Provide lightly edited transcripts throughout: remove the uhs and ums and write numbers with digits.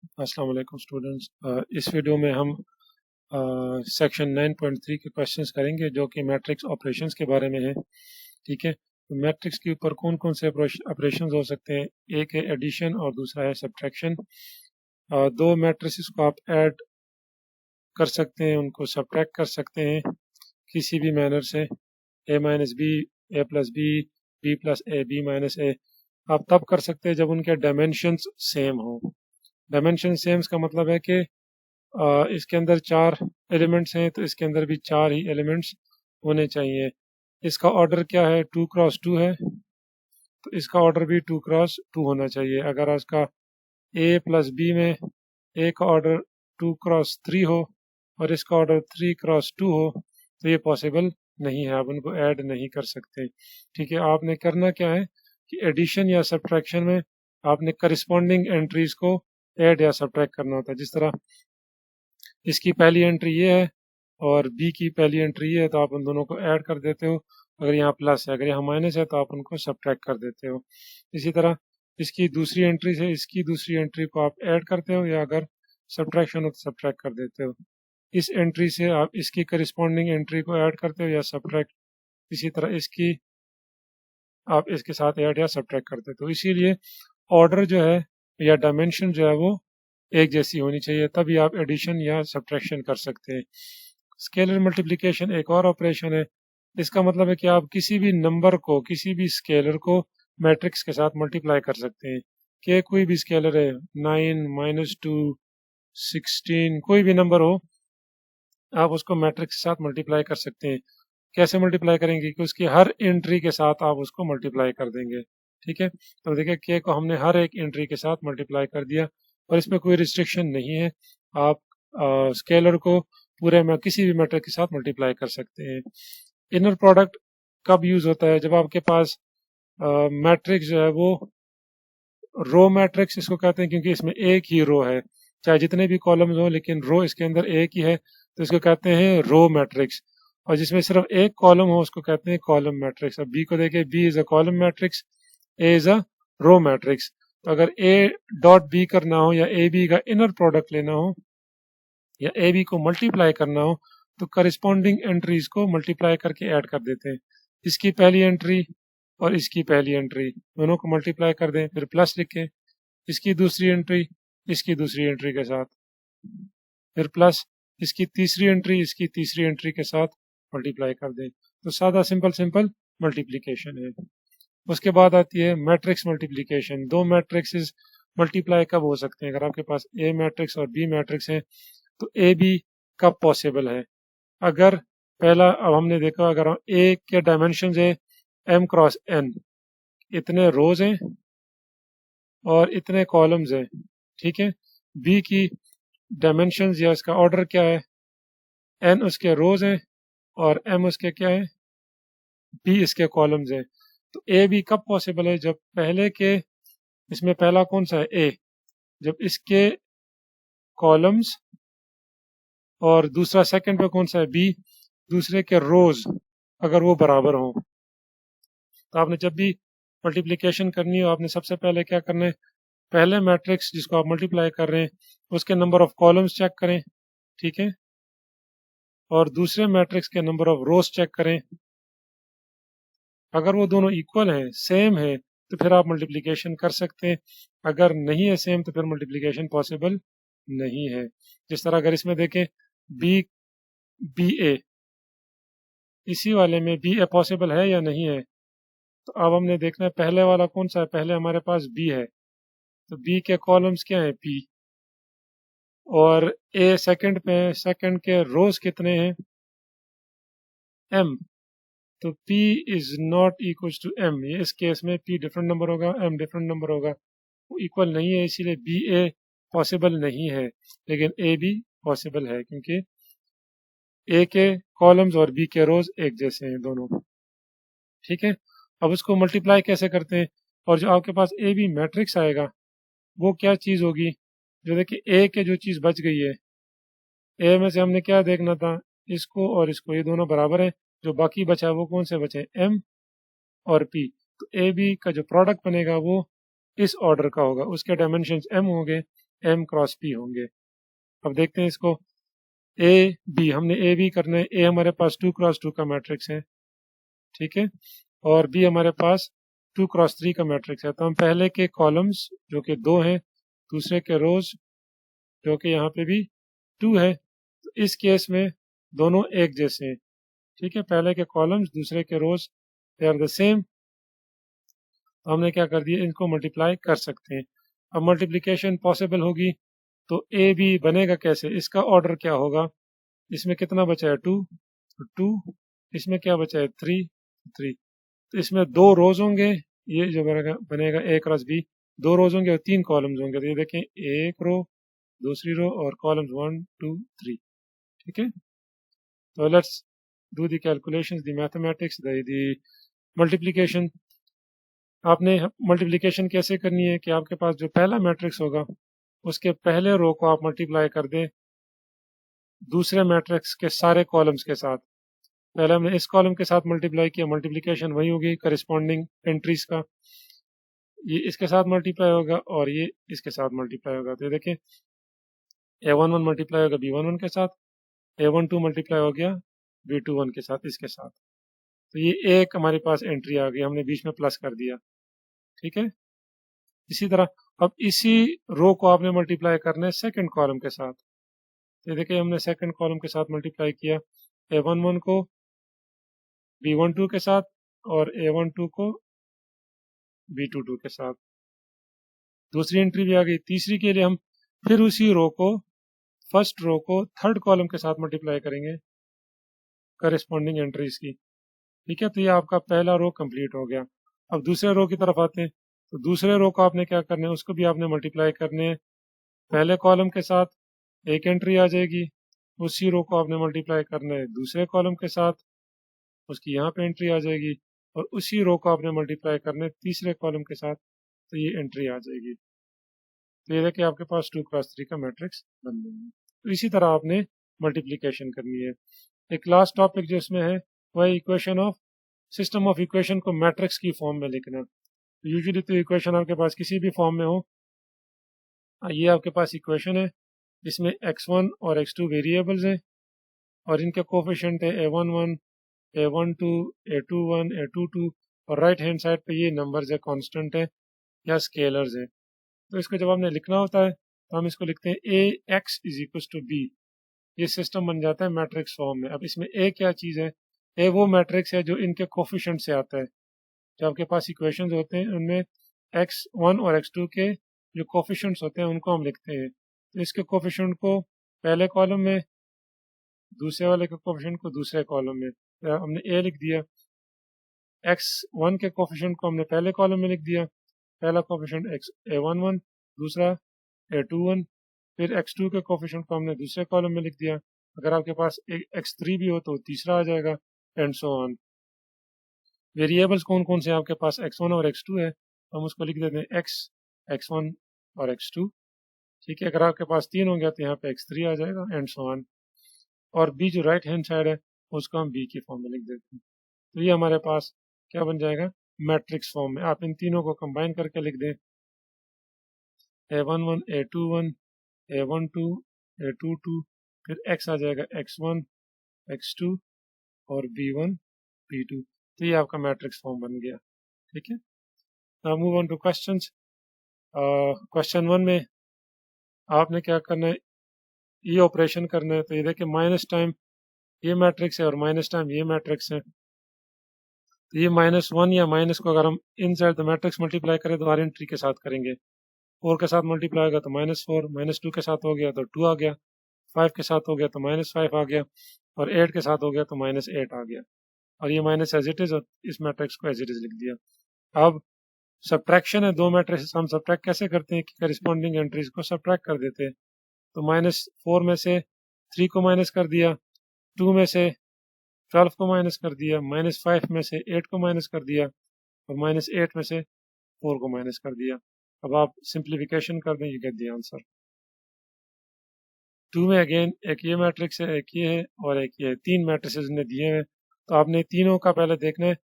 अस्सलाम वालेकुम स्टूडेंट्स। इस वीडियो में हम सेक्शन 9.3 के क्वेश्चंस करेंगे जो कि मैट्रिक्स ऑपरेशंस के बारे में है। ठीक है, तो मैट्रिक्स के ऊपर कौन कौन से ऑपरेशंस हो सकते हैं। एक है एडिशन और दूसरा है सब्ट्रैक्शन। दो मैट्रिसेस को आप ऐड कर सकते हैं, उनको सब्ट्रैक्ट कर सकते हैं किसी भी मैनर से, a minus B, a plus B, b plus A, b minus A. आप तब कर सकते हैं जब उनके डायमेंशंस सेम हो। डायमेंशन सेम का मतलब है कि इसके अंदर 4 एलिमेंट्स हैं तो इसके अंदर भी 4 ही एलिमेंट्स होने चाहिए। इसका ऑर्डर क्या है, 2 क्रॉस 2 है, तो इसका ऑर्डर भी 2 क्रॉस 2 होना चाहिए। अगर इसका a प्लस बी में a का ऑर्डर 2 क्रॉस 3 हो और इसका ऑर्डर 3 क्रॉस 2 हो तो ये पॉसिबल नहीं है, आप उनको ऐड नहीं कर सकते। ठीक है, आपने करना क्या है कि एडिशन या सब्ट्रैक्शन में आपने करस्पॉन्डिंग एंट्रीज को ऐड या सब्ट्रैक्ट करना होता है। जिस तरह इसकी पहली एंट्री ये है और बी की पहली एंट्री ये है तो आप उन दोनों को ऐड कर देते हो। अगर यहाँ प्लस है, अगर यहाँ माइनस है तो आप उनको सब्ट्रैक्ट कर देते हो। इसी तरह इसकी दूसरी एंट्री से इसकी दूसरी एंट्री को आप ऐड करते हो या अगर सब्ट्रैक्शन हो तो सब्ट्रैक्ट कर देते हो। इस एंट्री से आप इसकी करस्पॉन्डिंग एंट्री को ऐड करते हो या सब्ट्रैक्ट। इसी तरह इसकी आप इसके साथ ऐड या सब्ट्रैक्ट करते हो। तो इसीलिए ऑर्डर जो है या डायमेंशन जो है वो एक जैसी होनी चाहिए, तभी आप एडिशन या सब्ट्रैक्शन कर सकते हैं। स्केलर मल्टीप्लिकेशन एक और ऑपरेशन है। इसका मतलब है कि आप किसी भी नंबर को, किसी भी स्केलर को मैट्रिक्स के साथ मल्टीप्लाई कर सकते हैं। कि कोई भी स्केलर है, 9, -2, 16, कोई भी नंबर हो, आप उसको मैट्रिक्स के साथ मल्टीप्लाई कर सकते हैं। कैसे मल्टीप्लाई करेंगे कि उसकी हर एंट्री के साथ आप उसको मल्टीप्लाई कर देंगे। ठीक है, तो देखिए के को हमने हर एक एंट्री के साथ मल्टीप्लाई कर दिया और इसमें कोई रिस्ट्रिक्शन नहीं है। आप स्केलर को पूरे में किसी भी मैट्रिक्स के साथ मल्टीप्लाई कर सकते हैं। इनर प्रोडक्ट कब यूज होता है, जब आपके पास मैट्रिक्स जो है वो रो मैट्रिक्स इसको कहते हैं, क्योंकि इसमें एक ही रो है, चाहे जितने भी कॉलम्स हो लेकिन रो इसके अंदर एक ही है, तो इसको कहते हैं रो मैट्रिक्स। और जिसमें सिर्फ एक कॉलम हो उसको कहते हैं कॉलम मैट्रिक्स। अब बी को देखें, B is a column matrix, A is a row matrix. तो अगर ए डॉट बी करना हो या ए बी का इनर प्रोडक्ट लेना हो या ए बी को मल्टीप्लाई करना हो तो करस्पॉन्डिंग एंट्रीज को मल्टीप्लाई करके ऐड कर देते हैं। इसकी पहली एंट्री और इसकी पहली एंट्री दोनों को मल्टीप्लाई कर दें, फिर प्लस लिखें। इसकी दूसरी एंट्री इसकी दूसरी एंट्री के साथ, फिर प्लस इसकी तीसरी एंट्री इसकी तीसरी एंट्री के साथ मल्टीप्लाई कर दें। तो सादा सिंपल मल्टीप्लिकेशन है। उसके बाद आती है मैट्रिक्स मल्टीप्लिकेशन। दो मैट्रिक्स मल्टीप्लाई कब हो सकते हैं, अगर आपके पास ए मैट्रिक्स और बी मैट्रिक्स है तो ए बी कब पॉसिबल है। अगर पहला, अब हमने देखा अगर ए के डायमेंशन है m क्रॉस n, इतने रोज हैं और इतने कॉलम्स हैं। ठीक है, बी की डायमेंशंस या इसका ऑर्डर क्या है, n उसके रोज हैं और m उसके क्या है, b इसके कॉलम्स हैं। तो ए बी कब पॉसिबल है, जब पहले के, इसमें पहला कौन सा है ए, जब इसके कॉलम्स और दूसरा सेकंड पे कौन सा है बी, दूसरे के रोज अगर वो बराबर हो। तो आपने जब भी मल्टीप्लिकेशन करनी हो आपने सबसे पहले क्या करना है, पहले मैट्रिक्स जिसको आप मल्टीप्लाई कर रहे हैं उसके नंबर ऑफ कॉलम्स चेक करें। ठीक है, और दूसरे मैट्रिक्स के नंबर ऑफ रोज चेक करें। अगर वो दोनों इक्वल हैं, सेम है, तो फिर आप मल्टीप्लिकेशन कर सकते हैं। अगर नहीं है सेम तो फिर मल्टीप्लिकेशन पॉसिबल नहीं है। जिस तरह अगर इसमें देखें बी बी ए, इसी वाले में बी ए पॉसिबल है या नहीं है। तो अब हमने देखना है पहले वाला कौन सा है, पहले हमारे पास बी है, तो बी के कॉलम्स क्या है पी, और ए सेकंड पे है, सेकंड के रोज कितने हैं एम, तो P is not equal to M। ये इस केस में P डिफरेंट नंबर होगा, M डिफरेंट नंबर होगा, वो इक्वल नहीं है, इसीलिए बी ए पॉसिबल नहीं है। लेकिन ए बी पॉसिबल है क्योंकि ए के कॉलम्स और बी के रोज एक जैसे हैं दोनों। ठीक है, अब उसको मल्टीप्लाई कैसे करते हैं, और जो आपके पास ए बी मैट्रिक्स आएगा वो क्या चीज होगी, जो देखिए ए के जो चीज बच गई है, ए में से हमने क्या देखना था, इसको और इसको, ये दोनों बराबर है, जो बाकी बचा है वो कौन से बचे, एम और पी। तो ए बी का जो प्रोडक्ट बनेगा वो इस ऑर्डर का होगा, उसके डायमेंशन एम होंगे M क्रॉस P होंगे। अब देखते हैं इसको, A B, हमने A B करना है। A हमारे पास 2 क्रॉस 2 का मैट्रिक्स है, ठीक है, और B हमारे पास 2 क्रॉस 3 का मैट्रिक्स है। तो हम पहले के कॉलम्स जो कि 2 हैं, दूसरे के रोज जो कि यहाँ पे भी 2 है, तो इस केस में दोनों एक जैसे हैं, ठीक है। पहले के कॉलम्स दूसरे के रोज दे आर द सेम, तो हमने क्या कर दिया, इनको मल्टीप्लाई कर सकते हैं। अब मल्टीप्लिकेशन पॉसिबल होगी तो ए बी बनेगा कैसे, इसका ऑर्डर क्या होगा, इसमें कितना बचा है 2, तो 2, इसमें क्या बचा है 3, 3, तो इसमें 2 रोज होंगे, ये जो बनेगा ए क्रॉस बी, 2 रोज होंगे और 3 कॉलम्स होंगे। तो ये देखें, एक रो, दूसरी रो और कॉलम्स 1 2 3, ठीक है। तो let's do the calculations, the mathematics, the multiplication. आपने मल्टीप्लिकेशन कैसे करनी है कि आपके पास जो पहला मैट्रिक्स होगा उसके पहले रो को आप मल्टीप्लाई कर दें दूसरे मैट्रिक्स के सारे कॉलम्स के साथ। पहले हमने इस कॉलम के साथ मल्टीप्लाई किया, मल्टीप्लिकेशन वही होगी करिस्पॉन्डिंग एंट्रीज का, ये इसके साथ मल्टीप्लाई होगा और ये इसके साथ मल्टीप्लाई होगा। तो ये देखें, A11 मल्टीप्लाई होगा B11 के साथ, A12 मल्टीप्लाई हो गया B21 के साथ, इसके साथ। तो ये एक हमारे पास एंट्री आ गई, हमने बीच में प्लस कर दिया, ठीक है। इसी तरह अब इसी रो को आपने मल्टीप्लाई करना है सेकंड कॉलम के साथ। तो देखिए, हमने सेकंड कॉलम के साथ मल्टीप्लाई किया, A11 को B12 के साथ और A12 को B22 के साथ। दूसरी एंट्री भी आ गई। तीसरी के लिए हम फिर उसी रो को, फर्स्ट रो को थर्ड कॉलम के साथ मल्टीप्लाई करेंगे करेस्पॉन्डिंग एंट्रीज की, ठीक है। तो ये आपका पहला रो कंप्लीट हो गया। अब दूसरे रो की तरफ आते हैं। तो दूसरे रो को आपने क्या करना है, उसको भी आपने मल्टीप्लाई करने हैं पहले कॉलम के साथ, एक एंट्री आ जाएगी। उसी रो को आपने मल्टीप्लाई करना है दूसरे कॉलम के साथ, उसकी यहाँ पे एंट्री आ जाएगी। और उसी रो को आपने मल्टीप्लाई करना है तीसरे कॉलम के साथ, तो ये एंट्री आ जाएगी। तो ये देखिए, आपके पास 2 क्रॉस 3 का मैट्रिक्स बन जाएगा। तो इसी तरह आपने मल्टीप्लीकेशन करनी है। एक लास्ट टॉपिक जो इसमें है वह equation of, system of equation को मैट्रिक्स की फॉर्म में लिखना। तो यूजुअली तो इक्वेशन आपके पास किसी भी फॉर्म में हो, ये आपके पास इक्वेशन है, इसमें x1 और x2 वेरिएबल्स हैं और इनके कोफिशिएंट है a11, a12, a21, a22 और राइट हैंड साइड पे ये नंबर्स है, कांस्टेंट है या स्केलर्स है। तो इसको जब हमने लिखना होता है तो हम इसको लिखते हैं ax is equal to b। ये सिस्टम बन जाता है मैट्रिक्स फॉर्म में। अब इसमें a क्या चीज़ है, a वो मैट्रिक्स है जो इनके कोफिशिएंट से आता है। जो आपके पास इक्वेशंस होते हैं उनमें x1 और x2 के जो कोफिशिएंट्स होते हैं उनको हम लिखते हैं। तो इसके कोफिशिएंट को पहले कॉलम में, दूसरे वाले के कोफिशिएंट को दूसरे कॉलम में। तो हमने a लिख दिया, x1 के कोफिशिएंट को हमने पहले कॉलम में लिख दिया, पहला कोफिशिएंट a11, दूसरा a21, फिर x2 के कोफिशिएंट को हमने दूसरे कॉलम में लिख दिया। अगर आपके पास x3 भी हो तो तीसरा आ जाएगा, एंड सो ऑन। वेरिएबल्स कौन कौन से आपके पास x1 और x2 है, हम उसको लिख देते हैं x, x1 और x2, ठीक है। अगर आपके पास 3 हो गया तो यहाँ पे x3 आ जाएगा, एंड सो ऑन। और b जो राइट हैंड साइड है उसको हम b की फॉर्म में लिख देते हैं। तो ये हमारे पास क्या बन जाएगा, मैट्रिक्स फॉर्म में। आप इन तीनों को कंबाइन करके लिख दें, a11, a21, a12, a22, फिर x आ जाएगा x1, x2 और b1, b2। तो ये आपका मैट्रिक्स फॉर्म बन गया, ठीक है। Now move on two questions. Question 1 में आपने क्या करना है, ये ऑपरेशन करना है। तो ये देखिए, माइनस टाइम ये मैट्रिक्स है और माइनस टाइम ये मैट्रिक्स है। तो ये -1 या माइनस को अगर हम इन साइड द मैट्रिक्स मल्टीप्लाई करें तो हर एंट्री के साथ करेंगे। 4 के साथ मल्टीप्लाई होगा तो -4, -2 के साथ हो गया तो 2 आ गया, 5 के साथ हो गया तो -5 आ गया, और 8 के साथ हो गया तो -8 आ गया। और ये माइनस एज इट इज, और इस मैट्रिक्स को एज इट इज लिख दिया। अब सब्ट्रैक्शन है, दो मैट्रिक्स हम सब्ट्रैक्ट कैसे करते हैं कि करिस्पॉन्डिंग एंट्रीज को सब्ट्रैक्ट कर देते हैं। तो -4 में से 3 को माइनस कर दिया, 2 में से 12 को माइनस कर दिया, -5 में से 8 को माइनस कर दिया, और -8 में से 4 को माइनस कर दिया। अब आप सिंप्लीफिकेशन कर दें, यू गेट द आंसर। 2 में अगेन एक ये मैट्रिक्स है, एक ये है और एक ये है, 3 मैट्रिसेस ने दिए हैं। तो आपने तीनों का पहले देखना है,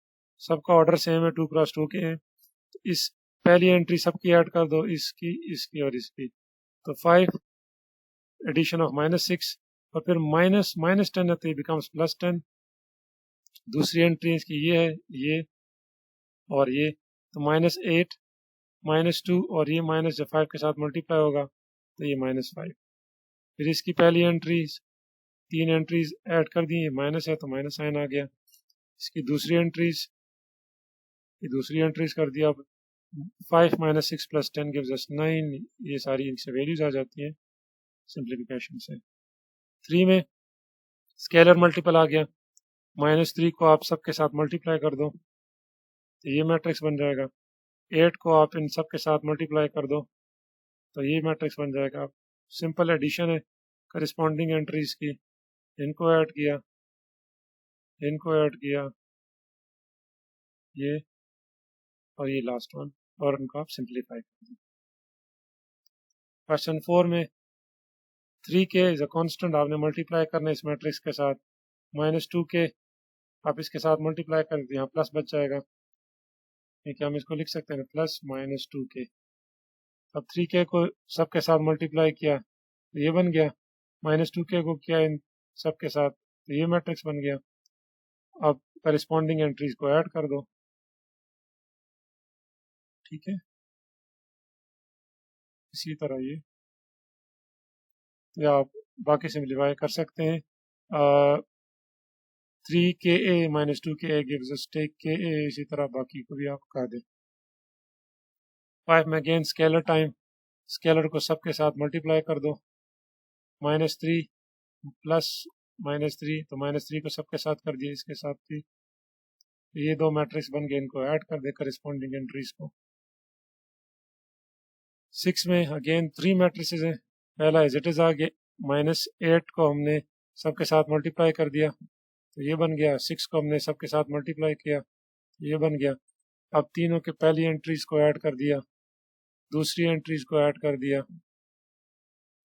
सबका ऑर्डर सेम है, 2 क्रॉस 2 के हैं। तो इस पहली एंट्री सबकी ऐड कर दो, इसकी, इसकी और इसकी। तो 5 एडिशन ऑफ -6 और फिर -10 है तो ये बिकम्स +10। दूसरी एंट्री इसकी ये है, ये और ये, तो -8 -2 और ये माइनस जब 5 के साथ मल्टीप्लाई होगा तो ये -5। फिर इसकी पहली एंट्रीज 3 एंट्रीज ऐड कर दी, ये माइनस है तो माइनस साइन आ गया। इसकी दूसरी एंट्रीज कर दिया। अब 5 - 6 + 10 गिव्स अस 9। ये सारी इनसे वैल्यूज आ जाती हैं सिंप्लीफिकेशन से। 3 में स्केलर मल्टीपल आ गया, -3 को आप सबके साथ मल्टीप्लाई कर दो तो ये मैट्रिक्स बन जाएगा। 8 को आप इन सब के साथ मल्टीप्लाई कर दो तो ये मैट्रिक्स बन जाएगा। सिंपल एडिशन है करस्पॉन्डिंग एंट्रीज की, इनको ऐड किया, ये और ये लास्ट वन, और उनको आप सिंप्लीफाई कर दो। क्वेश्चन 4 में 3k इज अ कांस्टेंट आपने मल्टीप्लाई करना है इस मैट्रिक्स के साथ, -2k आप इसके साथ मल्टीप्लाई कर दिया, प्लस बच जाएगा, ठीक है, हम इसको लिख सकते हैं प्लस -2k। अब 3k को सबके साथ मल्टीप्लाई किया तो ये बन गया, -2k को किया इन सब के साथ तो ये मैट्रिक्स बन गया। अब करस्पॉन्डिंग एंट्रीज को ऐड कर दो, ठीक है, इसी तरह ये या आप बाकी सिंप्लीफाई कर सकते हैं। 3ka - 2ka gives us take ka, इसी तरह बाकी को भी आप कर दें। 5 में अगेन स्केलर टाइम, स्केलर को सबके साथ मल्टीप्लाई कर दो, -3 प्लस -3 तो -3 को सबके साथ कर दिया, इसके साथ भी ये दो मैट्रिक्स बन गए, इनको ऐड कर दे करस्पॉन्डिंग एंट्रीज को। 6 में अगेन 3 मैट्रिसेस हैं, पहला एज इट इज आ गया, -8 को हमने सबके साथ मल्टीप्लाई कर दिया तो ये बन गया, 6 को हमने सबके साथ मल्टीप्लाई किया तो ये बन गया। अब तीनों के पहली एंट्रीज को ऐड कर दिया, दूसरी एंट्रीज को ऐड कर दिया,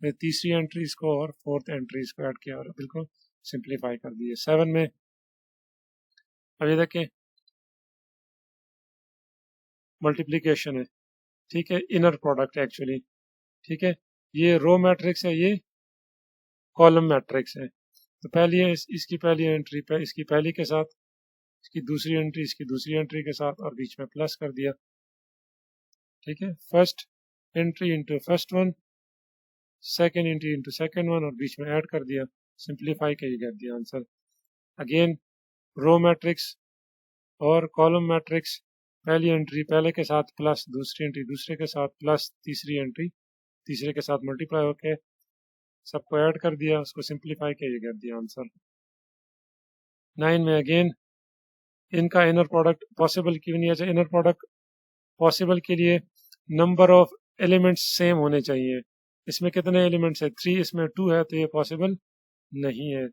फिर तीसरी एंट्रीज को और फोर्थ एंट्रीज को ऐड किया और बिल्कुल सिंप्लीफाई कर दिए। 7 में अब ये देखें मल्टीप्लिकेशन है, ठीक है, इनर प्रोडक्ट एक्चुअली, ठीक है, ये रो मैट्रिक्स है, ये कॉलम मैट्रिक्स है। तो पहली है इसकी पहली एंट्री पे इसकी पहली के साथ, इसकी दूसरी एंट्री इसकी दूसरी एंट्री के साथ और बीच में प्लस कर दिया, ठीक है, first entry into first one, second entry into second one और बीच में ऐड कर दिया, सिंप्लीफाई के कर दिया आंसर। अगेन रो मैट्रिक्स और कॉलम मैट्रिक्स, पहली एंट्री पहले के साथ प्लस, दूसरी एंट्री दूसरे के साथ प्लस, तीसरी एंट्री तीसरे के साथ मल्टीप्लाई होके सबको ऐड कर दिया, उसको सिंप्लीफाई के कर दिया आंसर। 9 में अगेन इनका इनर प्रोडक्ट पॉसिबल क्यों नहीं है? इनर प्रोडक्ट पॉसिबल के लिए नंबर ऑफ एलिमेंट्स सेम होने चाहिए। इसमें कितने एलिमेंट्स है? 3, इसमें 2 है, तो ये पॉसिबल नहीं है।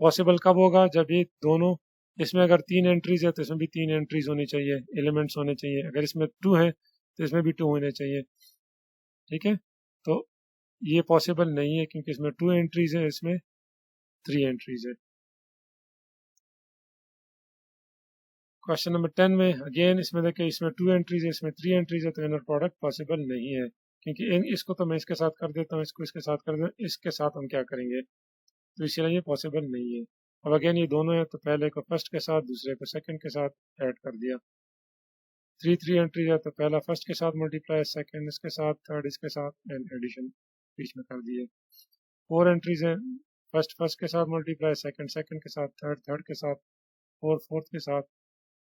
पॉसिबल कब होगा? जब ये दोनों, इसमें अगर 3 एंट्रीज है तो इसमें भी 3 एंट्रीज होनी चाहिए, एलिमेंट्स होने चाहिए। अगर इसमें 2 है तो इसमें भी 2 होने चाहिए, ठीक है। तो ये पॉसिबल नहीं है क्योंकि इसमें 2 एंट्रीज है, इसमें 3 एंट्रीज है। क्वेश्चन नंबर 10 में अगेन इसमें देखिए, इसमें 2 एंट्रीज है, इसमें 3 एंट्रीज है, तो इनर प्रोडक्ट पॉसिबल नहीं है क्योंकि इसको तो मैं इसके साथ कर देता हूँ, इसको इसके साथ कर देता हूँ, इसके साथ हम क्या करेंगे, तो इसलिए ये पॉसिबल नहीं है। अब अगेन ये दोनों है तो पहले को फर्स्ट के साथ, दूसरे को सेकंड के साथ ऐड कर दिया। 3 एंट्रीज है तो पहला फर्स्ट के साथ मल्टीप्लाई, सेकंड इसके साथ, थर्ड इसके साथ एंड एडिशन बीच में कर दिए। 4 एंट्रीज है, फर्स्ट के साथ मल्टीप्लाई, सेकंड के साथ, थर्ड के साथ, फोर्थ के साथ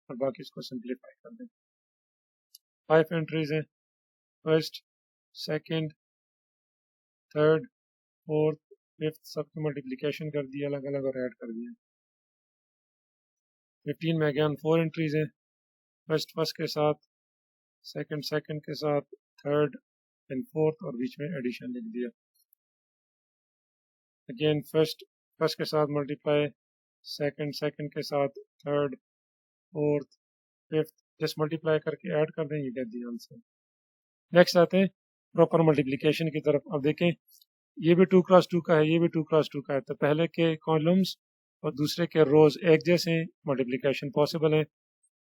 और बाकी इसको सिंप्लीफाई कर दें। 5 एंट्रीज है, first, second, third, fourth, fifth, सबकी मल्टीप्लिकेशन कर दी अलग अलग और ऐड कर दिया। 15 में अगेन 4 एंट्रीज है, फर्स्ट के साथ, सेकंड के साथ, थर्ड एंड फोर्थ और बीच में एडिशन लिख दिया। अगेन फर्स्ट के साथ मल्टीप्लाई, सेकंड के साथ, third, fourth, fifth, just multiply करके ऐड कर दें, ये गेट दी आंसर। नेक्स्ट आते हैं प्रॉपर मल्टीप्लिकेशन की तरफ। अब देखें ये भी 2 क्रॉस 2 का है, ये भी 2 क्रॉस 2 का है, तो पहले के कॉलम्स और दूसरे के रोज एक जैसे हैं, मल्टीप्लिकेशन पॉसिबल है।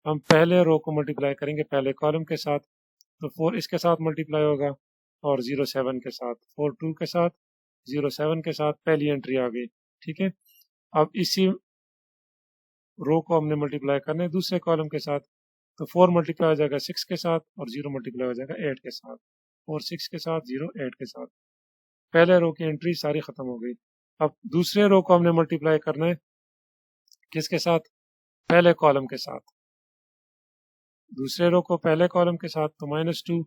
हम पहले रो को मल्टीप्लाई करेंगे पहले कॉलम के साथ, तो 4 इसके साथ मल्टीप्लाई होगा اور 07 کے ساتھ 42 کے ساتھ 07 کے ساتھ پہلی انٹری آ گئی. ٹھیک ہے. اب اسی رو کو ہم نے ملٹیپلائی کرنا ہے دوسرے کالم کے ساتھ. تو 4 ملٹیپلائی ہو جائے گا 6 کے ساتھ اور 0 ملٹیپلائی ہو جائے گا 8 کے ساتھ. 4 6 کے ساتھ 0 8 کے ساتھ. پہلے رو کی انٹری ساری ختم ہو گئی. اب دوسرے رو کو ہم نے ملٹیپلائی کرنا ہے کس کے ساتھ؟ پہلے کالم کے ساتھ. دوسرے رو کو پہلے کالم کے ساتھ تو -2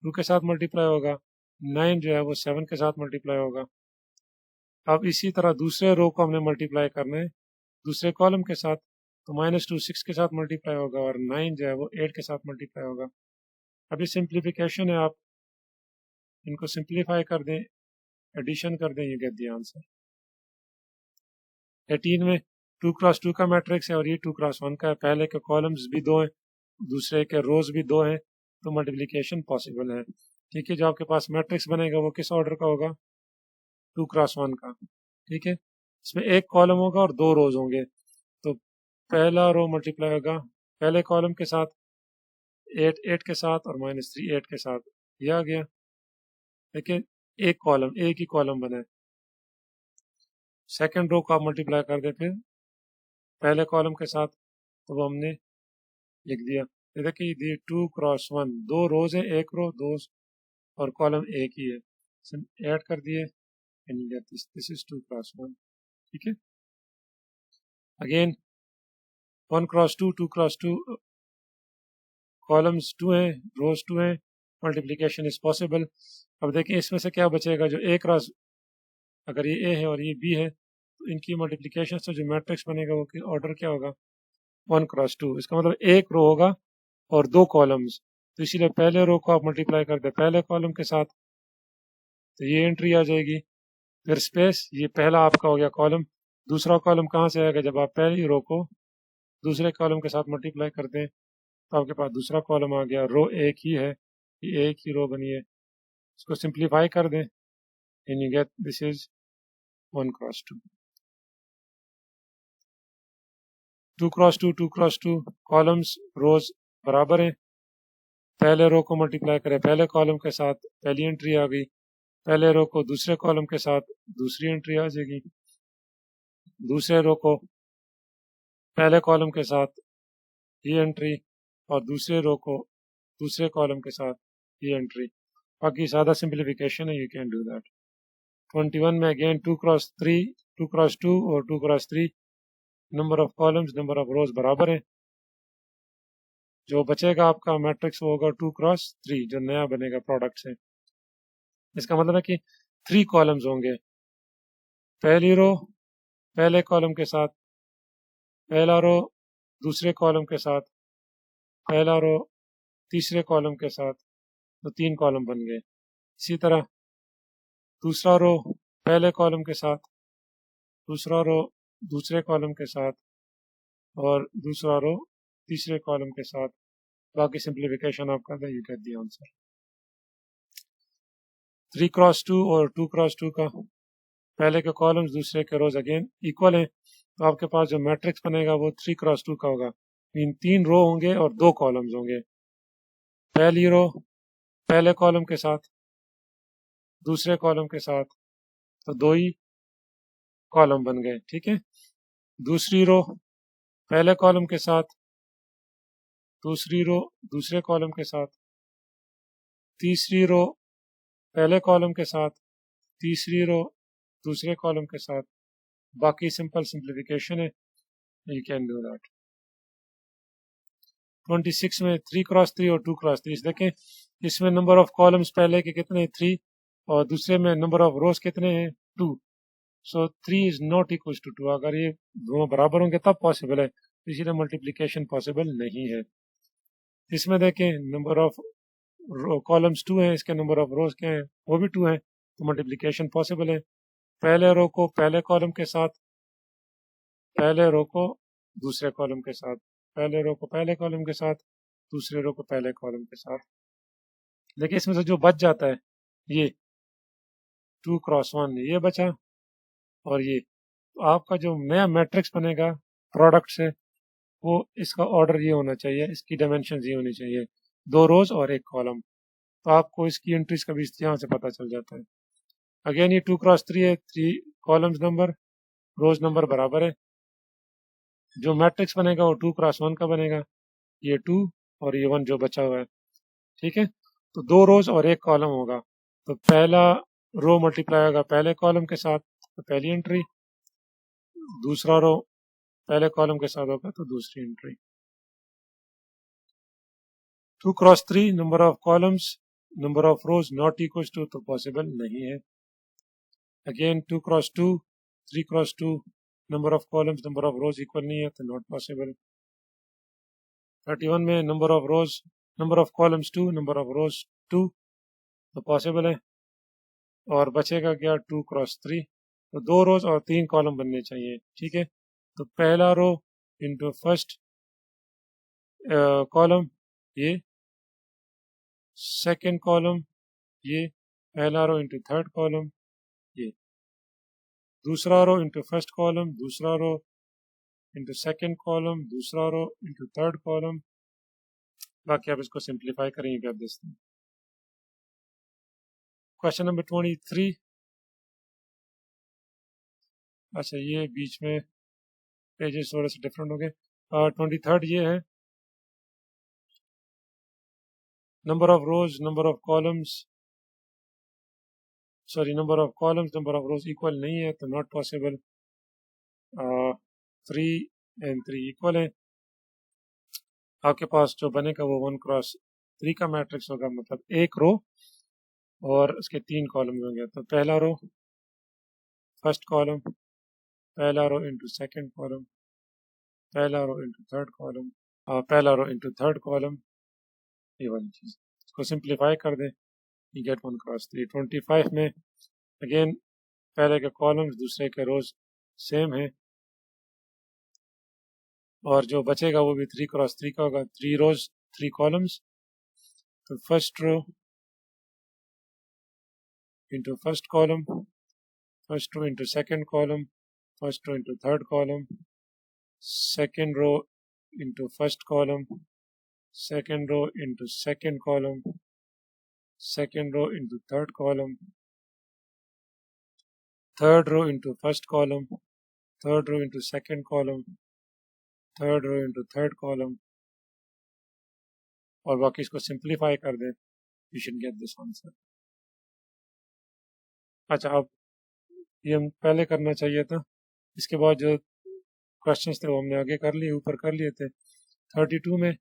2 کے ساتھ ملٹیپلائی ہوگا. 9 جو ہے وہ 7 کے ساتھ ملٹیپلائی ہوگا. اب اسی طرح دوسرے رو کو ہم نے ملٹیپلائی کرنا ہے دوسرے کالم کے ساتھ تو -2 6 کے ساتھ ملٹیپلائی ہوگا اور 9 جو ہے وہ 8 کے ساتھ ملٹیپلائی ہوگا. اب یہ سمپلیفیکیشن ہے, آپ ان کو سمپلیفائی کر دیں, ایڈیشن کر دیں, یہ گیٹ دی آنسر. 18 میں 2x2 کا میٹرکس ہے اور یہ 2x1 کا ہے. پہلے کے کالمز بھی 2 ہیں دوسرے کے روز بھی 2 ہیں تو ملٹیپلیکیشن پاسبل ہے. ٹھیک ہے. جو آپ کے پاس میٹرکس بنے گا وہ کس آرڈر کا ہوگا؟ 2x1 کا. ٹھیک ہے. اس میں ایک کالم ہوگا اور 2 روز ہوں گے تو پہلا رو ملٹیپلائی ہوگا پہلے کالم کے ساتھ 8 8 کے ساتھ اور -3 8 کے ساتھ. یہ آ گیا. دیکھیں ایک کالم ایک ہی کالم بنا ہے. سیکنڈ رو کو آپ ملٹیپلائی کر دیں پھر پہلے کالم کے ساتھ تو وہ ہم نے لکھ دیا. دیکھیں 2x1 2 روز ہیں ایک رو 2 اور کالم ایک ہی ہے. ایڈ کر دیے this is 2x1. ٹھیک ہے. اگین 1x2 2x2 کالمز 2 ہیں روز 2 ہیں ملٹیپلیکیشن از پاسبل. اب دیکھیں اس میں سے کیا بچے گا جو ایک راز اگر یہ اے ہے اور یہ بی ہے تو ان کی ملٹیپلیکیشن سے جو میٹرکس بنے گا وہ آرڈر کیا ہوگا 1x2. اس کا مطلب ایک رو ہوگا اور 2 کالمز تو اسی لیے پہلے رو کو آپ ملٹیپلائی کر دیں پہلے کالم کے ساتھ تو یہ انٹری آ جائے گی. پھر اسپیس یہ پہلا آپ کا ہو گیا کالم. دوسرا کالم کہاں سے آئے گا؟ جب آپ پہلی رو کو دوسرے کالم کے ساتھ ملٹیپلائی کرتے ہیں تو آپ کے پاس دوسرا کالم آ گیا. رو ایک ہی ہے یہ ایک ہی رو بنی ہے. اس کو سمپلیفائی کر دیں and you get this is 1x2. 2x2 2x2 columns rows برابر ہیں. پہلے رو کو ملٹیپلائی کریں پہلے کالم کے ساتھ پہلی انٹری آ گئی. پہلے رو کو دوسرے کالم کے ساتھ دوسری انٹری آ جائے گی. دوسرے رو کو پہلے کالم کے ساتھ یہ انٹری اور دوسرے رو کو دوسرے کالم کے ساتھ یہ انٹری. باقی سادہ سمپلیفیکیشن ہے یو کین ڈو دیٹ. 21 میں اگین 2x3 2x2 اور 2x3 number of columns number of rows برابر ہیں. جو بچے گا آپ کا میٹرکس وہ ہوگا 2x3 جو نیا بنے گا پروڈکٹ سے. اس کا مطلب ہے کہ 3 کالمز ہوں گے. پہلی رو پہلے کالم کے ساتھ پہلا رو دوسرے کالم کے ساتھ پہلا رو تیسرے کالم کے ساتھ تو 3 کالم بن گئے. اسی طرح دوسرا رو پہلے کالم کے ساتھ دوسرا رو دوسرے کالم کے ساتھ اور دوسرا رو تیسرے کالم کے ساتھ. باقی سمپلیفیکیشن آپ کر دیں you get the answer. 3x2 اور 2x2 کا پہلے کے کالمز دوسرے کے روز اگین ایکول ہیں تو آپ کے پاس جو میٹرکس بنے گا وہ 3x2 کا ہوگا. 3 رو ہوں گے اور 2 کالمز ہوں گے. پہلی رو پہلے کالم کے ساتھ دوسرے کالم کے ساتھ تو 2 ہی کالم بن گئے. ٹھیک ہے. دوسری رو پہلے کالم کے ساتھ دوسری رو دوسرے کالم کے ساتھ تیسری رو پہلے کالم کے ساتھ تیسری رو دوسرے کالم کے ساتھ. باقی سمپل سمپلیفیکیشن ہے یو کین ڈو دیٹ. 26 میں 3x3 اور 2x3 دیکھیں اس میں نمبر آف کالمز پہلے کے کتنے 3 اور دوسرے میں نمبر آف روز کتنے ہیں 2. سو 3 از ناٹ equals to 2. اگر یہ دونوں برابر ہوں گے تب پاسبل ہے اسی لیے ملٹیپلیکیشن پاسبل نہیں ہے. اس میں دیکھیں نمبر آف کالمز 2 ہیں اس کے نمبر آف روز کیا ہیں وہ بھی 2 ہیں تو ملٹیپلیکیشن پاسبل ہے. پہلے رو کو پہلے کالم کے ساتھ پہلے رو کو دوسرے کالم کے ساتھ پہلے رو کو پہلے کالم کے ساتھ دوسرے رو کو پہلے کالم کے ساتھ. لیکن اس میں سے جو بچ جاتا ہے یہ 2x1 یہ بچا اور یہ آپ کا جو نیا میٹرکس بنے گا پروڈکٹ سے وہ اس کا آرڈر یہ ہونا چاہیے اس کی ڈائمینشنز یہ ہونی چاہیے 2 روز اور 1 کالم. तो आपको इसकी एंट्रीज का भी यहाँ से पता चल जाता है। अगेन ये 2x3 है, 3 कॉलम्स नंबर रोज नंबर बराबर है। जो मैट्रिक्स बनेगा वो 2x1 का बनेगा, ये 2 और ये 1 जो बचा हुआ है, ठीक है। तो 2 रोज और 1 कॉलम होगा, तो पहला रो मल्टीप्लाई होगा पहले कॉलम के साथ, तो पहली एंट्री, दूसरा रो पहले कॉलम के साथ होगा तो दूसरी entry. 2x3 number of columns number of rows not equal to, तो पॉसिबल नहीं है। Again 2x2 3x2 number of columns number of rows equal नहीं है, तो नॉट पॉसिबल। 31 में number of rows number of columns 2 number of rows 2, तो possible है। और बचेगा क्या 2x3, तो 2 रोज और 3 कॉलम बनने चाहिए, ठीक है। तो पहला रो इंटू फर्स्ट कॉलम ये, सेकेंड कॉलम ये, पहला रो इंटू थर्ड कॉलम ये, दूसरा रो इंटू फर्स्ट कॉलम, दूसरा रो इंटू सेकेंड कॉलम, दूसरा रो इंटू थर्ड कॉलम। बाकी आप इसको सिंप्लीफाई करेंगे आप देखते हैं। क्वेश्चन नंबर 23, अच्छा ये बीच में पेजेस थोड़े से डिफरेंट हो गए। 23rd ये है, number of rows number of columns sorry number of columns number of rows equal नहीं है, तो नॉट पॉसिबल। 3 and 3 इक्वल है। आपके पास जो बनेगा वो 1x3 का मैट्रिक्स होगा, मतलब एक रो और उसके 3 कॉलम होंगे। तो पहला रो फर्स्ट कॉलम, पहला रो इंटू सेकेंड कॉलम, पहला रो इंटू थर्ड कॉलम, पहला रो इंटू थर्ड कॉलम, ये वाली चीज। इसको सिंप्लीफाई कर दें, you get 1x3। 25 में अगेन पहले के कॉलम्स दूसरे के रोज सेम है, और जो बचेगा वो भी 3x3 का होगा, 3 रोज 3 कॉलम्स। तो first row into first column, first row into second column, first row into third column, second row into first column, second row into second column, second row into third column, third row into first column, third row into second column, third row into third column, और बाकी इसको simplify कर दें, you should get this answer. अच्छा, अब ये हम पहले करना चाहिए था, इसके बाद जो क्वेश्चंस थे वो हमने आगे कर लिए, ऊपर कर लिए थे। 32 में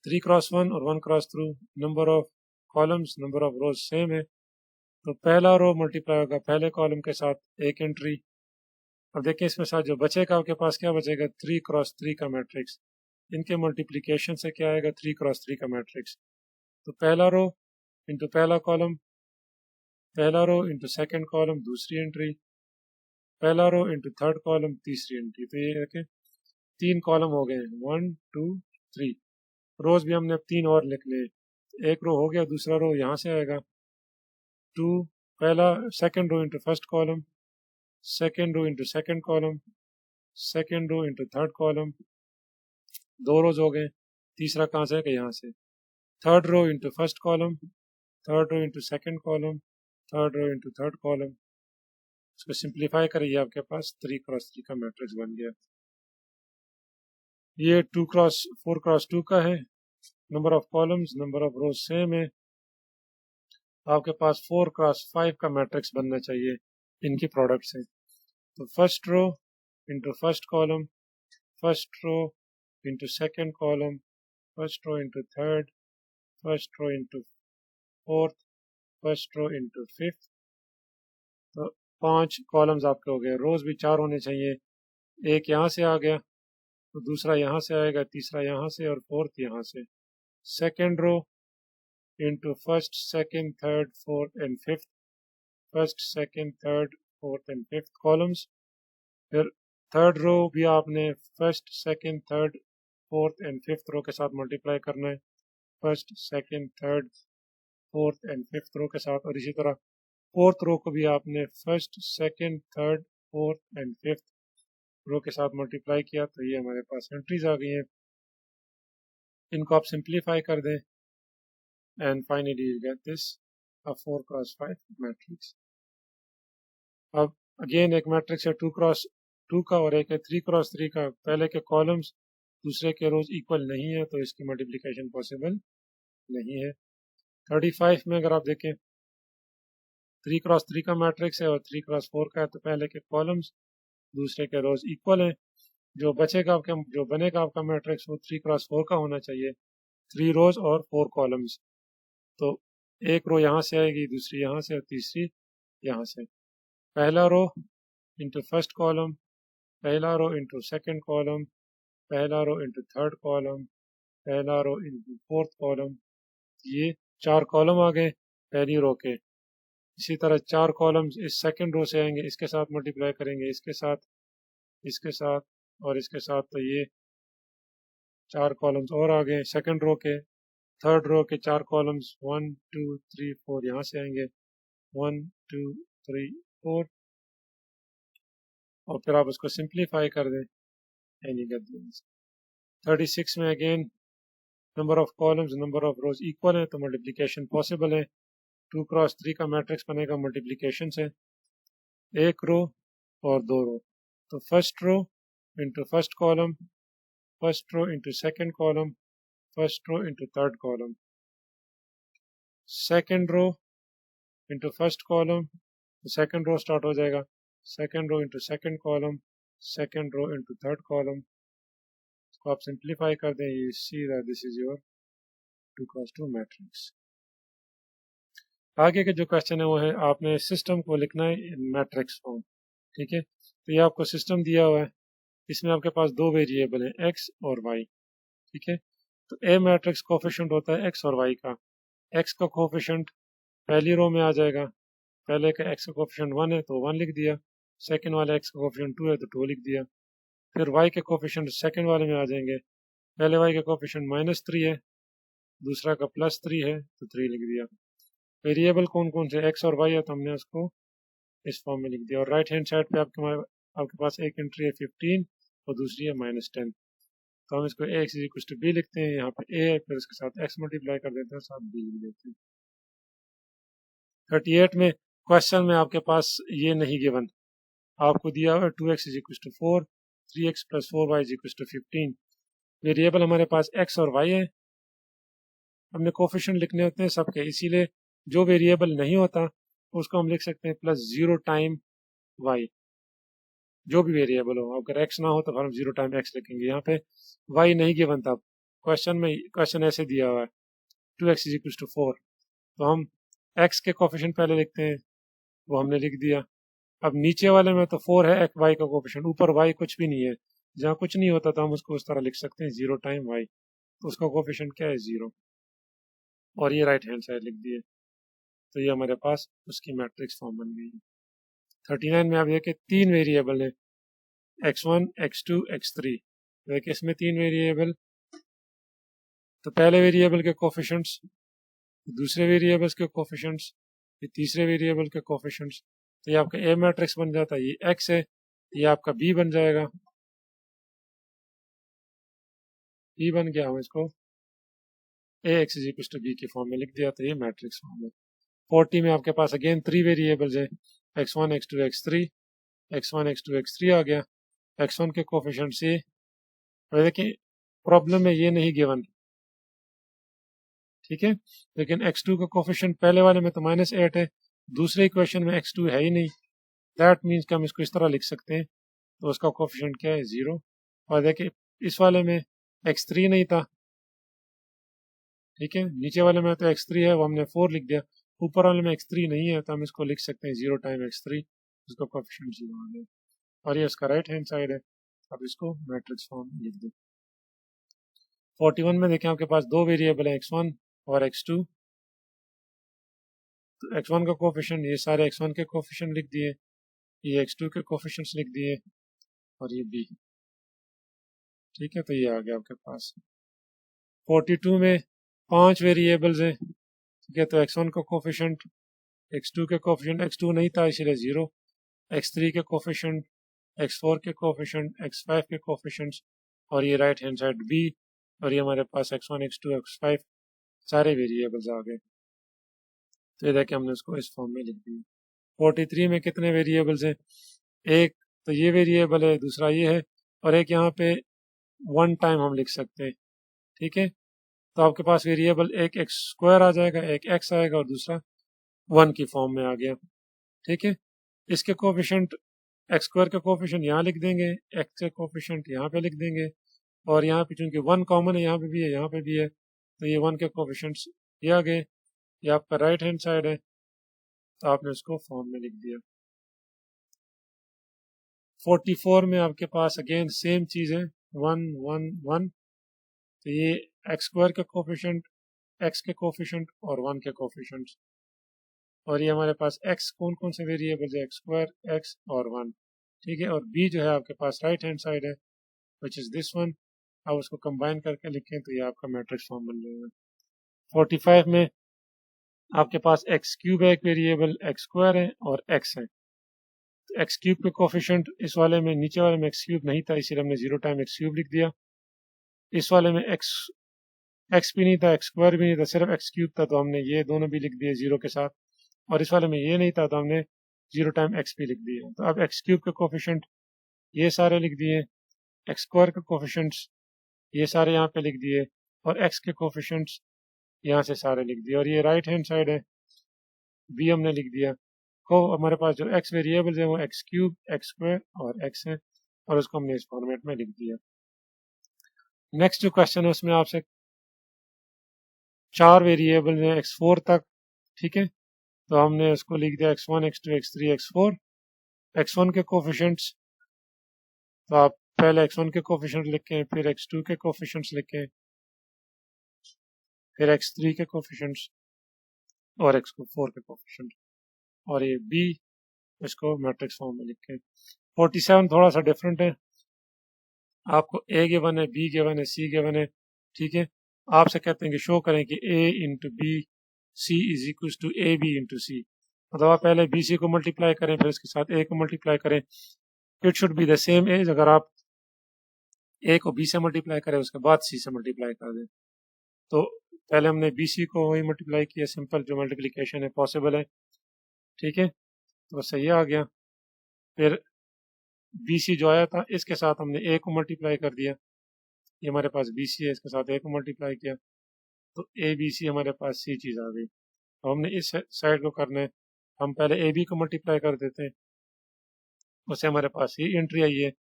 3x1 और 1x2 number of columns number of rose same है, तो पहला रो मल्टीप्लाई होगा पहले कॉलम के साथ एक एंट्री। अब देखिए इसमें साथ जो बचेगा आपके पास क्या बचेगा, 3x3 का मैट्रिक्स, इनके मल्टीप्लिकेशन से क्या आएगा 3x3 का मैट्रिक्स। तो पहला रो इंटू पहला कॉलम, पहला रो इंटू सेकेंड कॉलम दूसरी एंट्री, पहला रो इंटू थर्ड कॉलम तीसरी एंट्री। तो ये देखें 3 कॉलम हो गए, 1 2 3। रोज भी हमने अब 3 और लिख लिए, एक रो हो गया, दूसरा रो यहाँ से आएगा 2, पहला second row into first column, second row into second column, second row into third column, 2 rows हो गए, तीसरा कहाँ से आएगा यहाँ से, third row into first column, third row into second column, third row into third column. इसको simplify करिए, आपके पास 3x3 का मैट्रिक्स बन गया। ये 4x2 का है, number of columns number of rose same है। आपके पास 4x5 का मैट्रिक्स बनना चाहिए इनकी प्रोडक्ट से। तो first row into first column, first row into second column, first row into third, first row into fourth, first row into fifth. तो 5 columns आपके हो गए, रोज भी 4 होने चाहिए, एक यहाँ से आ गया तो दूसरा यहाँ से आएगा, तीसरा यहाँ से और फोर्थ यहाँ से। Second row into first second third fourth and fifth, first second third fourth and fifth columns. फिर थर्ड रो भी आपने first second third fourth and fifth row के साथ मल्टीप्लाई करना है, first second third fourth and fifth row के साथ। और इसी तरह फोर्थ रो को भी आपने first second third fourth and fifth row के साथ मल्टीप्लाई किया। तो ये हमारे पास एंट्रीज आ गई हैं, इनको आप सिंप्लीफाई कर दें, and finally you get this a 4 cross 5 matrix. अब अगेन एक मैट्रिक्स है 2 क्रॉस 2 का और एक है 3 क्रॉस 3 का, पहले के कॉलम्स दूसरे के रोज इक्वल नहीं है तो इसकी मल्टीप्लिकेशन पॉसिबल नहीं है। 35 में अगर आप देखें 3 क्रॉस 3 का मैट्रिक्स है और 3 क्रॉस 4 का है, तो पहले के कॉलम्स दूसरे के रोज इक्वल हैं। जो बनेगा आपका मैट्रिक्स वो 3 क्रॉस 4 का होना चाहिए, 3 रोज और 4 कॉलम्स। तो एक रो यहाँ से आएगी, दूसरी यहाँ से और तीसरी यहाँ से। पहला रो इंटू फर्स्ट कॉलम, पहला रो इंटू सेकेंड कॉलम, पहला रो इंटू थर्ड कॉलम, पहला रो इंटू फोर्थ कॉलम। ये 4 कॉलम आ गए पहली रो के। इसी तरह 4 कॉलम्स इस सेकेंड रो से आएंगे, इसके साथ मल्टीप्लाई करेंगे, इसके साथ, इसके साथ और इसके साथ, तो ये 4 कॉलम्स और आ गए सेकेंड रो के। थर्ड रो के 4 कॉलम्स 1 2 3 4 यहाँ से आएंगे, 1 2 3 4, और फिर आप उसको सिंप्लीफाई कर दें एंड यू गेट दिस। 36 में again number of columns number of rows equal है तो मल्टीप्लिकेशन पॉसिबल है। 2 क्रॉस 3 का मैट्रिक्स बनेगा मल्टीप्लिकेशन से, एक रो और 2 रो। तो first row into first column, first row into second column, first row into third column, second row into first column, second row start हो जाएगा, second row into second column, second row into third column. इसको आप simplify कर दें, you see that this is your 2 cross 2 matrix. आगे के जो question है वो है आपने सिस्टम को लिखना है इन मैट्रिक्स फॉर्म। ठीक है, तो ये आपको सिस्टम दिया हुआ है, इसमें आपके पास 2 वेरिएबल हैं एक्स और वाई। ठीक है, तो ए मैट्रिक्स कोफिशिएंट होता है एक्स और वाई का। एक्स का कोफिशिएंट पहली रो में आ जाएगा, पहले का एक्स का कोफिशिएंट 1 है तो 1 लिख दिया, सेकंड वाले एक्स का कोफिशिएंट 2 है तो 2 लिख दिया। फिर वाई के कोफिशिएंट सेकंड वाले में आ जाएंगे, पहले वाई का कोफिशिएंट -3 है, दूसरा का +3 है तो 3 लिख दिया। वेरिएबल कौन कौन से एक्स और वाई है तो हमने उसको इस फॉर्म में लिख दिया। और राइट हैंड साइड पे आपके पास एक एंट्री है 15 और दूसरी है -10, तो हम इसको x is equal to b लिखते हैं, यहाँ पे ए है, फिर उसके साथ एक्स मल्टीप्लाई कर देते हैं, साथ बी लिख देते हैं। 38 में क्वेश्चन में आपके पास ये नहीं गिवन, आपको दिया हुआ 2x is equal to 4, 3x + 4y is equal to 15। Variable हमारे पास x और y है, हमने कोफिशिएंट लिखने होते हैं सबके, इसीलिए जो वेरिएबल नहीं होता उसको हम लिख सकते हैं +0 टाइम y, जो भी वेरिएबल हो। अगर x ना हो तो फिर हम 0 टाइम x लिखेंगे। यहाँ पे y नहीं गिवन था क्वेश्चन ऐसे दिया हुआ है 2x इज इक्वल टू 4, तो हम x के कोफिशिएंट पहले लिखते हैं, वो हमने लिख दिया। अब नीचे वाले में तो 4 है y का कोफिशिएंट, ऊपर y कुछ भी नहीं है, जहाँ कुछ नहीं होता तो हम उसको उस तरह लिख सकते हैं 0 टाइम y, तो उसका कोफिशिएंट क्या है 0, और ये राइट हैंड साइड लिख दिए, तो ये हमारे पास उसकी मैट्रिक्स फॉर्म बन गई। 39 में आप देखिए 3 वेरिएबल है x1 x2 x3, देखिए इसमें 3 वेरिएबल, तो पहले वेरिएबल के कोफिशिएंट्स, दूसरे वेरिएबल्स के कोफिशिएंट्स, फिर तीसरे वेरिएबल के कोफिशिएंट्स, तो ये आपका ए मैट्रिक्स बन जाता है। ये x है, ये आपका b बन जाएगा, b बन गया, हम इसको ax is equal to b की फॉर्म में लिख दिया, तो ये मैट्रिक्स फॉर्म है। 40 में आपके पास अगेन 3 वेरिएबल्स है x1 x2 x3, x1 x2 x3 आ गया, x1 के कोफिशिएंट से, देखिए प्रॉब्लम में ये नहीं गिवन, ठीक है, लेकिन x2 का कोफिशिएंट पहले वाले में तो -8 है, दूसरे इक्वेशन में x2 है ही नहीं, दैट मीन्स कि हम इसको इस तरह लिख सकते हैं, तो उसका कोफिशिएंट क्या है 0। और देखिए इस वाले में x3 नहीं था, ठीक है, नीचे वाले में तो x3 है, वो हमने 4 लिख दिया, ऊपर वाले में x3 नहीं है तो हम इसको लिख सकते हैं 0 टाइम x3, इसका कोफिशिएंट 0 आ गया, और ये उसका राइट हैंड साइड है। अब इसको मैट्रिक्स फॉर्म में लिख दें। 41 में देखें आपके पास 2 वेरिएबल है x1 और x2, तो x1 का कोफिशिएंट, ये सारे x1 के कोफिशिएंट लिख दिए, ये x2 के कोफिशिएंट्स लिख दिए, और ये b, ठीक है, तो ये आ गया आपके पास। 42 में 5 वेरिएबल्स हैं, ठीक है, तो x1 का कोफिशिएंट, x2 के कोफिशिएंट, x2 नहीं था इसलिए 0, x3 के कोफिशिएंट, x4 के कोफिशिएंट, x5 के कोफिशिएंट्स, और ये राइट हैंड साइड b, और ये हमारे पास x1 x2 x5 सारे वेरिएबल्स आ गए। तो ये देखिए हमने उसको इस फॉर्म में लिख दिया। 43 में कितने वेरिएबल्स हैं? एक तो ये वेरिएबल है, दूसरा ये है, और एक यहाँ पे वन टाइम हम लिख सकते हैं। ठीक है, तो आपके पास वेरिएबल एक एक्स स्क्वायर आ जाएगा, एक एक्स आएगा और दूसरा वन की फॉर्म में आ गया। ठीक है, इसके कोफिशिएंट एक्स स्क्वायर का कोफिशिएंट यहाँ लिख देंगे, एक्स के कोफिशिएंट यहाँ पे लिख देंगे, और यहाँ पे चूंकि वन कॉमन है, यहाँ पे भी है, यहाँ पे भी है, तो ये वन के कोफिशिएंट्स ये आ गए। ये आपका राइट हैंड साइड है, तो आपने उसको फॉर्म में लिख दिया। 44 में आपके पास अगेन सेम चीज़ है, 1 1 1, तो ये एक्स स्क्वायर के कोफिशिएंट, एक्स के कोफिशिएंट और 1 के कोफिशिएंट्स, और ये हमारे पास एक्स कौन कौन से वेरिएबल्स है, एक्स स्क्वायर, एक्स और 1। ठीक है, और बी जो है आपके पास राइट हैंड साइड है, विच इज़ दिस वन। अब उसको कंबाइन करके लिखें तो ये आपका मैट्रिक्स फॉर्म बन जाएगा। 45 में आपके पास एक्स क्यूब है, एक वेरिएबल एक्स स्क्वायर है और एक्स है। तो एक्स क्यूब के कोफिशिएंट इस वाले में, नीचे वाले में एक्स क्यूब नहीं था, इसीलिए हमने 0 टाइम एक्स क्यूब लिख दिया। इस वाले में एक्स भी नहीं था, एक्स स्क्वायर भी नहीं था, सिर्फ एक्स क्यूब था, तो हमने ये दोनों भी लिख दिए 0 के साथ। और इस वाले में ये नहीं था, तो हमने 0 टाइम एक्स भी लिख दिया। तो अब एक्स क्यूब के कोफिशिएंट ये सारे लिख दिए, एक्स स्क्वायर के कोफिशिएंट्स ये सारे यहाँ पे लिख दिए, और एक्स के कोफिशिएंट्स यहाँ से सारे लिख दिए, और ये राइट हैंड साइड है, बी हमने लिख दिया। को हमारे पास जो एक्स वेरिएबल्स है वो एक्स क्यूब, एक्स स्क्वायर और एक्स है, और उसको हमने इस फॉर्मेट में लिख दिया। नेक्स्ट जो क्वेश्चन है उसमें आपसे 4 वेरिएबल हैं x4 तक। ठीक है, तो हमने उसको लिख दिया x1 x2 x3 x4। x1 के कोफिशिएंट्स, तो आप पहले x1 के कोफिशिएंट लिखें, फिर x2 के कोफिशिएंट्स लिखें, फिर x3 के कोफिशिएंट्स और x4 के कोफिशिएंट, और ये b इसको मैट्रिक्स फॉर्म में लिखें। 47 थोड़ा सा डिफरेंट है, आपको a गिवन है, b गिवन है, c गिवन है। ठीक है, आपसे कहते हैं कि शो करें कि a into B C is equal to A B into C, मतलब आप पहले बी सी को मल्टीप्लाई करें, फिर उसके साथ a को मल्टीप्लाई करें। It should be the same as, अगर आप a को b से मल्टीप्लाई करें उसके बाद c से मल्टीप्लाई कर दें, तो पहले हमने बी सी को वही मल्टीप्लाई किया, सिंपल जो मल्टीप्लीकेशन है पॉसिबल है। ठीक है, तो सही आ गया। फिर बी सी जो आया था इसके साथ हमने a को मल्टीप्लाई कर दिया, ये हमारे पास बी सी है, इसके साथ a को मल्टीप्लाई किया, तो ए बी सी हमारे पास सी चीज़ आ गई। तो हमने इस साइड को करना है, हम पहले ए बी को मल्टीप्लाई कर देते हैं, उससे हमारे पास सी एंट्री आई है।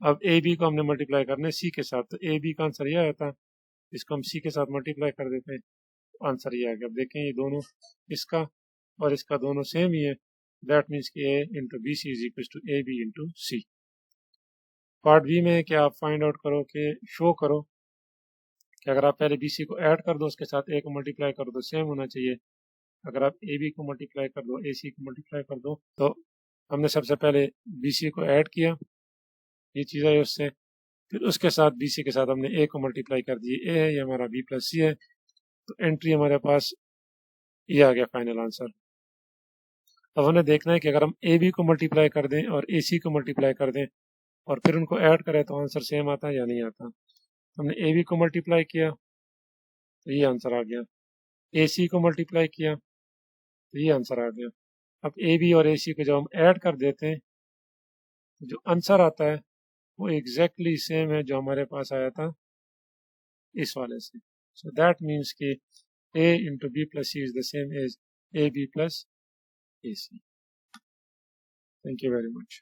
अब ए बी को हमने मल्टीप्लाई करना है सी के साथ, तो ए बी का आंसर ये आया था, इसको हम सी के साथ मल्टीप्लाई कर देते हैं, तो आंसर ये आ गया। अब देखें ये दोनों, इसका और इसका दोनों सेम ही है, दैट मीन्स कि A into B C is equal to A B into C. Part B में क्या आप फाइंड आउट करो कि शो करो कि अगर आप पहले बी सी को ऐड कर दो, उसके साथ ए को मल्टीप्लाई कर दो, सेम होना चाहिए। अगर आप ए बी को मल्टीप्लाई कर दो, ए सी को मल्टीप्लाई कर दो, तो हमने सबसे पहले बी सी को ऐड किया, ये चीज़ है उससे, फिर उसके साथ बी सी के साथ हमने ए को मल्टीप्लाई कर दी, ए है ये हमारा बी प्लस सी है, तो एंट्री हमारे पास ये आ गया फाइनल आंसर। अब हमें देखना है कि अगर हम ए बी को मल्टीप्लाई कर दें और ए सी को मल्टीप्लाई कर दें और फिर उनको ऐड करें तो आंसर सेम आता है या नहीं आता। हमने ए बी को मल्टीप्लाई किया तो ये आंसर आ गया, ए सी को मल्टीप्लाई किया तो ये आंसर आ गया। अब ए बी और ए सी को जब हम ऐड कर देते हैं तो जो आंसर आता है वो एग्जैक्टली सेम है जो हमारे पास आया था इस वाले से। सो दैट मीन्स कि A into B plus C is the same as A B plus A C. Thank you very much.